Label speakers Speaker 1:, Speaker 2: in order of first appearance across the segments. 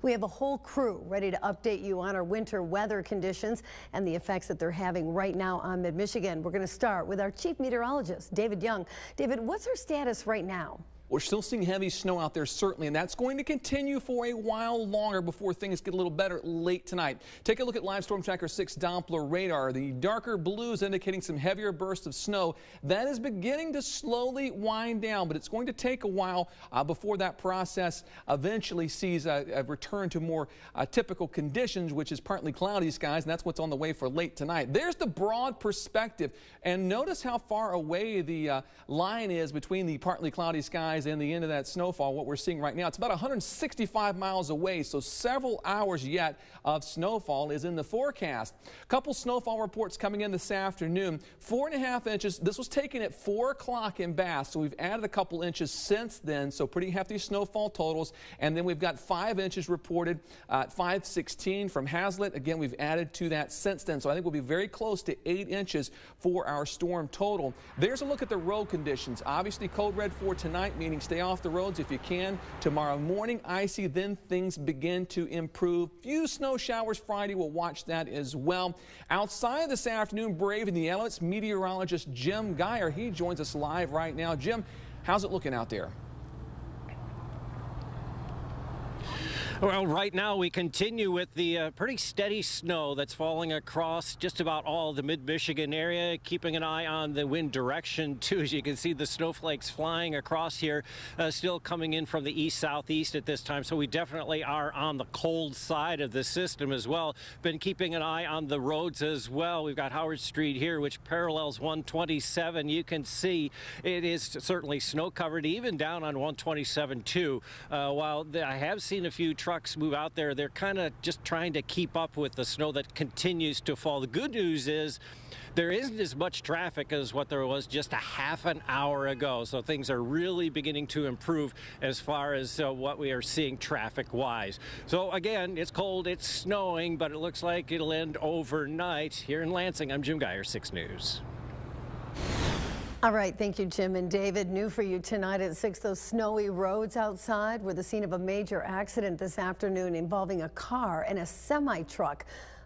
Speaker 1: We have a whole crew ready to update you on our winter weather conditions and the effects that they're having right now on mid-Michigan. We're going to start with our chief meteorologist, David Young. David, what's our status right now?
Speaker 2: We're still seeing heavy snow out there, certainly, and that's going to continue for a while longer before things get a little better late tonight. Take a look at Live Storm Tracker 6 Doppler radar. The darker blues indicating some heavier bursts of snow. That is beginning to slowly wind down, but it's going to take a while before that process eventually sees a return to more typical conditions, which is partly cloudy skies, and that's what's on the way for late tonight. There's the broad perspective, and notice how far away the line is between the partly cloudy skies and the end of that snowfall. What we're seeing right now, it's about 165 miles away, so several hours yet of snowfall is in the forecast. A couple snowfall reports coming in this afternoon. 4.5 inches. This was taken at 4 o'clock in Bath, so we've added a couple inches since then, so pretty hefty snowfall totals. And then we've got 5 inches reported at 5:16 from Hazlet. Again, we've added to that since then, so I think we'll be very close to 8 inches for our storm total. There's a look at the road conditions. Obviously code red for tonight, meaning stay off the roads if you can. Tomorrow morning, icy, then things begin to improve. Few snow showers Friday. We'll watch that as well. Outside this afternoon, braving the elements, meteorologist Jim Geyer. He joins us live right now. Jim, how's it looking out there?
Speaker 3: Well, right now we continue with the pretty steady snow that's falling across just about all the mid-Michigan area. Keeping an eye on the wind direction, too. As you can see, the snowflakes flying across here, still coming in from the east-southeast at this time. So we definitely are on the cold side of the system as well. Been keeping an eye on the roads as well. We've got Howard Street here, which parallels 127. You can see it is certainly snow-covered, even down on 127, too. While I have seen a few trucks move out there, they're kind of just trying to keep up with the snow that continues to fall. The good news is there isn't as much traffic as what there was just a half an hour ago, so things are really beginning to improve as far as what we are seeing traffic-wise. So again, it's cold, it's snowing, but it looks like it'll end overnight. Here in Lansing, I'm Jim Geyer, 6 News.
Speaker 1: All right, thank you, Jim and David. New for you tonight at 6, those snowy roads outside were the scene of a major accident this afternoon involving a car and a semi-truck.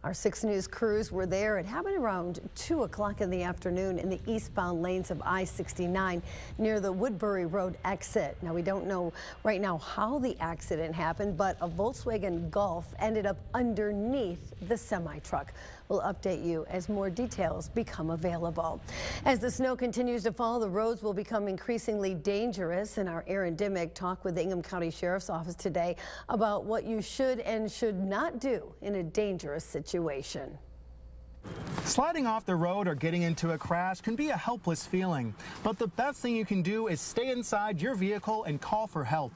Speaker 1: Our 6 News crews were there. It happened around 2 o'clock in the afternoon in the eastbound lanes of I-69 near the Woodbury Road exit. Now, we don't know right now how the accident happened, but a Volkswagen Golf ended up underneath the semi-truck. We'll update you as more details become available. As the snow continues to fall, the roads will become increasingly dangerous, and our Aaron Dimmick talked with the Ingham County Sheriff's Office today about what you should and should not do in a dangerous situation.
Speaker 4: Sliding off the road or getting into a crash can be a helpless feeling, but the best thing you can do is stay inside your vehicle and call for help.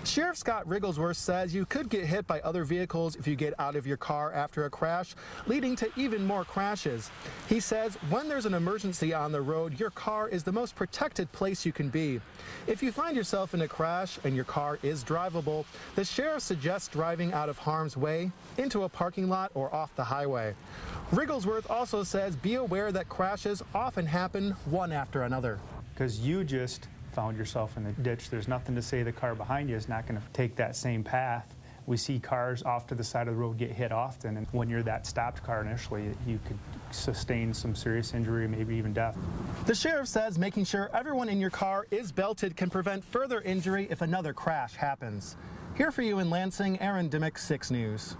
Speaker 4: Sheriff Scott Rigglesworth says you could get hit by other vehicles if you get out of your car after a crash, leading to even more crashes. He says when there's an emergency on the road, your car is the most protected place you can be. If you find yourself in a crash and your car is drivable, the sheriff suggests driving out of harm's way, into a parking lot, or off the highway. Rigglesworth also says be aware that crashes often happen one after another.
Speaker 5: Because you just found yourself in the ditch. There's nothing to say the car behind you is not going to take that same path. We see cars off to the side of the road get hit often, and when you're that stopped car initially, you could sustain some serious injury, maybe even death.
Speaker 4: The sheriff says making sure everyone in your car is belted can prevent further injury if another crash happens. Here for you in Lansing, Aaron Dimmick, 6 News.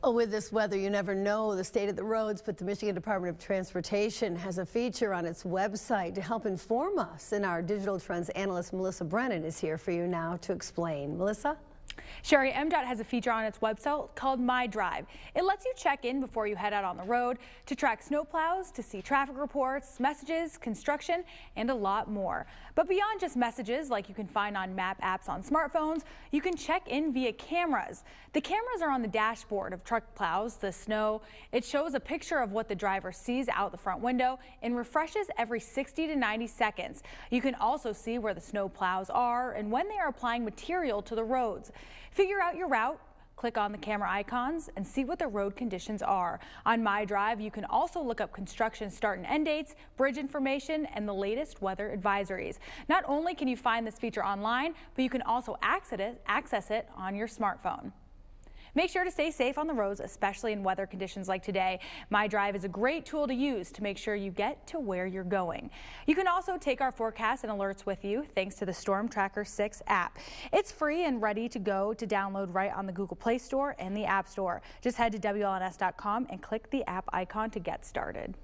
Speaker 1: Oh, with this weather, you never know the state of the roads, but the Michigan Department of Transportation has a feature on its website to help inform us. And our digital trends analyst, Melissa Brennan, is here for you now to explain. Melissa?
Speaker 6: Sherry, MDOT has a feature on its website called My Drive. It lets you check in before you head out on the road to track snowplows, to see traffic reports, messages, construction, and a lot more. But beyond just messages like you can find on map apps on smartphones, you can check in via cameras. The cameras are on the dashboard of truck plows, the snow. It shows a picture of what the driver sees out the front window and refreshes every 60 to 90 seconds. You can also see where the snow plows are and when they are applying material to the roads. Figure out your route, click on the camera icons, and see what the road conditions are. On My Drive, you can also look up construction start and end dates, bridge information, and the latest weather advisories. Not only can you find this feature online, but you can also access it on your smartphone. Make sure to stay safe on the roads, especially in weather conditions like today. My Drive is a great tool to use to make sure you get to where you're going. You can also take our forecasts and alerts with you thanks to the Storm Tracker 6 app. It's free and ready to go to download right on the Google Play Store and the App Store. Just head to WLNS.com and click the app icon to get started.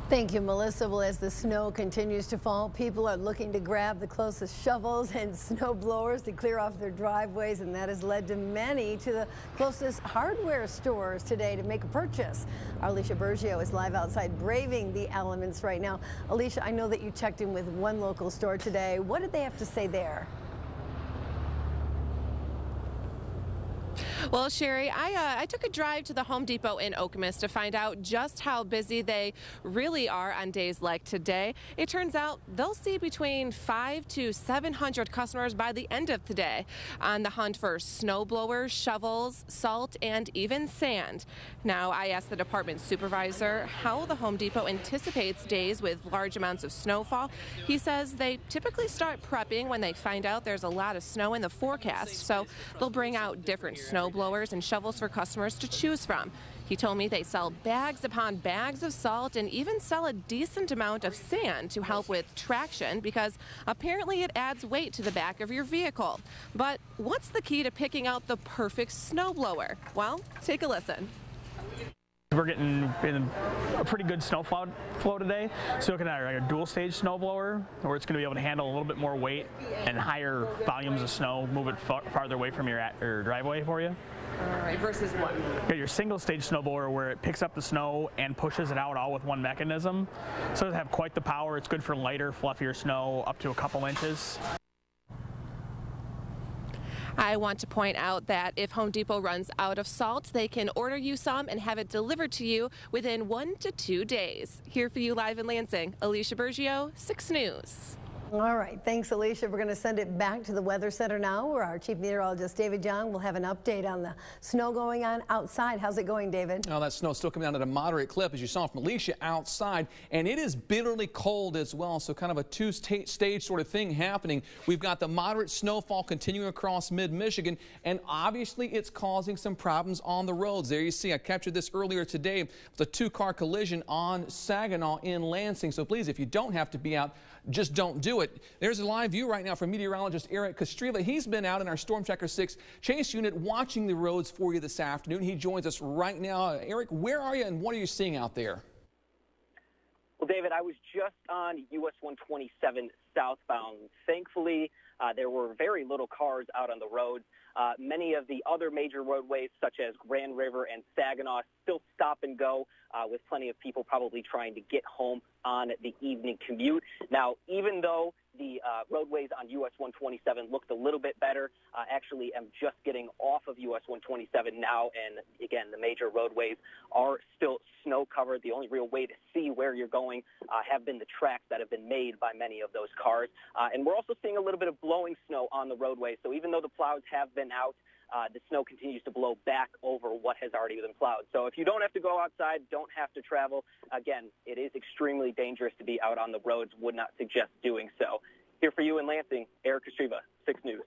Speaker 1: Thank you, Melissa. Well, as the snow continues to fall, people are looking to grab the closest shovels and snow blowers to clear off their driveways, and that has led to many to the closest hardware stores today to make a purchase. Our Alicia Bergio is live outside braving the elements right now. Alicia, I know that you checked in with one local store today. What did they have to say there?
Speaker 7: Well, Sherry, I took a drive to the Home Depot in Okemos to find out just how busy they really are on days like today. It turns out they'll see between 500 to 700 customers by the end of today on the hunt for snow blowers, shovels, salt, and even sand. Now, I asked the department supervisor how the Home Depot anticipates days with large amounts of snowfall. He says they typically start prepping when they find out there's a lot of snow in the forecast, so they'll bring out different snow blowers and shovels for customers to choose from. He told me they sell bags upon bags of salt and even sell a decent amount of sand to help with traction because apparently it adds weight to the back of your vehicle. But what's the key to picking out the perfect snowblower? Well, take a listen.
Speaker 8: We're getting in a pretty good snow flow today, so looking at a dual stage snow blower where it's going to be able to handle a little bit more weight and higher volumes of snow, move it farther away from your driveway for you.
Speaker 7: All right, versus what?
Speaker 8: You got your single stage snow blower where it picks up the snow and pushes it out all with one mechanism. So it have quite the power. It's good for lighter, fluffier snow up to a couple inches.
Speaker 7: I want to point out that if Home Depot runs out of salt, they can order you some and have it delivered to you within 1 to 2 days. Here for you live in Lansing, Alicia Bergio, 6 News.
Speaker 1: All right, thanks, Alicia. We're going to send it back to the Weather Center now, where our Chief Meteorologist David Young will have an update on the snow going on outside. How's it going, David?
Speaker 2: Oh, that snow's still coming down at a moderate clip, as you saw from Alicia outside, and it is bitterly cold as well, so kind of a two-stage sort of thing happening. We've got the moderate snowfall continuing across mid-Michigan, and obviously it's causing some problems on the roads. There you see, I captured this earlier today with a two-car collision on Saginaw in Lansing, so please, if you don't have to be out, just don't do it. There's a live view right now from meteorologist Eric Kostreva. He's been out in our Storm Tracker 6 chase unit watching the roads for you this afternoon. He joins us right now. Eric, where are you and what are you seeing out there?
Speaker 9: Well, David, I was just on US 127 southbound. Thankfully, there were very little cars out on the roads. Many of the other major roadways, such as Grand River and Saginaw, still stop and go, with plenty of people probably trying to get home on the evening commute. Now, even though the roadways on US 127 looked a little bit better, actually am just getting off of US 127 now, and again, the major roadways are still snow covered. The only real way to see where you're going have been the tracks that have been made by many of those cars. And we're also seeing a little bit of blowing snow on the roadway. So even though the plows have been out, the snow continues to blow back over what has already been plowed. So if you don't have to go outside, don't have to travel, again, it is extremely dangerous to be out on the roads. Would not suggest doing so. Here for you in Lansing, Eric Kostreva, 6 News.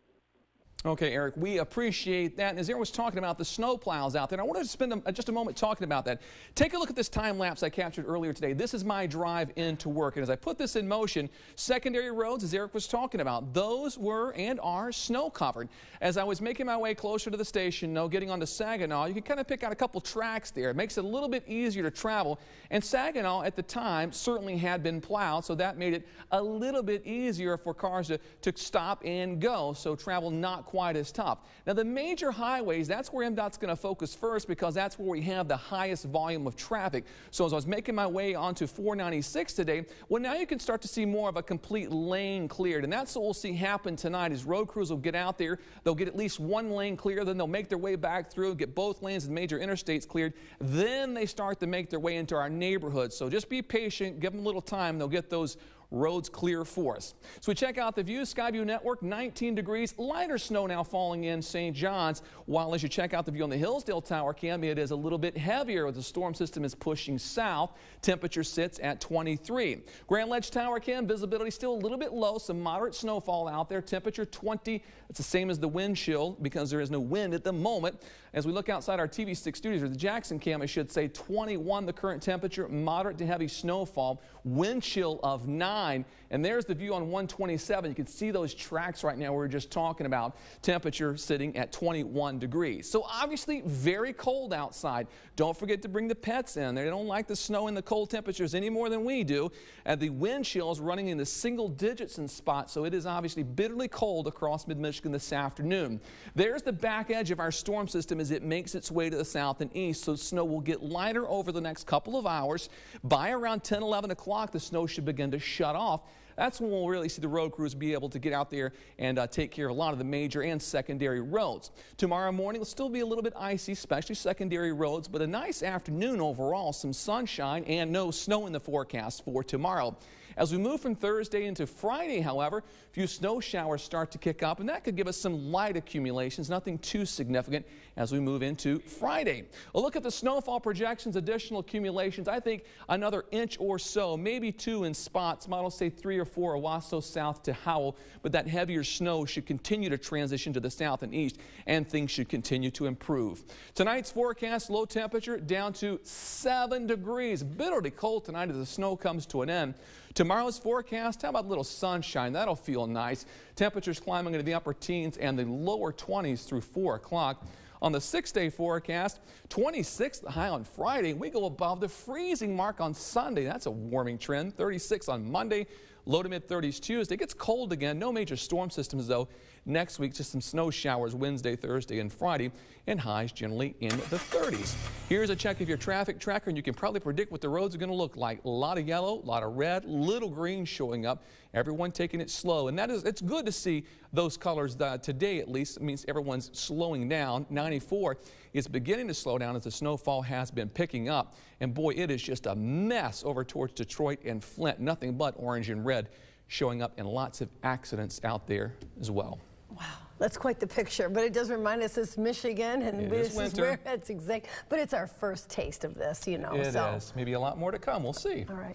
Speaker 2: Okay, Eric, we appreciate that. And as Aaron was talking about the snow plows out there, and I wanted to spend just a moment talking about that. Take a look at this time lapse I captured earlier today. This is my drive into work. And as I put this in motion, secondary roads, as Eric was talking about, those were and are snow covered. As I was making my way closer to the station, getting onto Saginaw, you can kind of pick out a couple tracks there. It makes it a little bit easier to travel. And Saginaw at the time certainly had been plowed, so that made it a little bit easier for cars to stop and go. So travel not quite as tough. Now the major highways, that's where MDOT's going to focus first because that's where we have the highest volume of traffic. So as I was making my way onto 496 today, well now you can start to see more of a complete lane cleared, and that's what we'll see happen tonight is road crews will get out there, they'll get at least one lane clear, then they'll make their way back through, get both lanes and major interstates cleared, then they start to make their way into our neighborhoods. So just be patient, give them a little time, they'll get those roads clear for us. So we check out the view. Skyview Network, 19 degrees. Lighter snow now falling in St. John's. While as you check out the view on the Hillsdale Tower cam, it is a little bit heavier as the storm system is pushing south. Temperature sits at 23. Grand Ledge Tower cam, visibility still a little bit low. Some moderate snowfall out there. Temperature 20. It's the same as the wind chill because there is no wind at the moment. As we look outside our TV6 studios, or the Jackson cam, I should say, 21 the current temperature, moderate to heavy snowfall, wind chill of 9. And there's the view on 127. You can see those tracks right now we were just talking about. Temperature sitting at 21 degrees. So obviously very cold outside. Don't forget to bring the pets in. They don't like the snow and the cold temperatures any more than we do. And the wind chill is running in the single digits in spots, so it is obviously bitterly cold across mid-Michigan this afternoon. There's the back edge of our storm system as it makes its way to the south and east, so snow will get lighter over the next couple of hours. By around 10, 11 o'clock, the snow should begin to shut off. That's when we'll really see the road crews be able to get out there and take care of a lot of the major and secondary roads. Tomorrow morning will still be a little bit icy, especially secondary roads, but a nice afternoon overall, some sunshine and no snow in the forecast for tomorrow. As we move from Thursday into Friday, however, a few snow showers start to kick up, and that could give us some light accumulations, nothing too significant as we move into Friday. A look at the snowfall projections, additional accumulations, I think another inch or so, maybe 2 in spots. Models say 3 or 4 Owasso south to Howell, but that heavier snow should continue to transition to the south and east, and things should continue to improve. Tonight's forecast, low temperature down to 7 degrees. Bitterly cold tonight as the snow comes to an end. Tomorrow's forecast, how about a little sunshine? That'll feel nice. Temperatures climbing into the upper teens and the lower 20s through 4 o'clock. On the 6-day forecast, 26 the high on Friday. We go above the freezing mark on Sunday. That's a warming trend. 36 on Monday. Low to mid-30s Tuesday. It gets cold again. No major storm systems, though. Next week, just some snow showers Wednesday, Thursday, and Friday, and highs generally in the 30s. Here's a check of your traffic tracker, and you can probably predict what the roads are going to look like. A lot of yellow, a lot of red, little green showing up. Everyone taking it slow, and it's good to see those colors today, at least. It means everyone's slowing down. 94 is beginning to slow down as the snowfall has been picking up. And boy, it is just a mess over towards Detroit and Flint. Nothing but orange and red showing up, and lots of accidents out there as well.
Speaker 1: Wow, that's quite the picture, but it does remind us it's Michigan, and this is where it's exact. But it's our first taste of this, you know.
Speaker 2: It is. Maybe a lot more to come. We'll see.
Speaker 1: All right.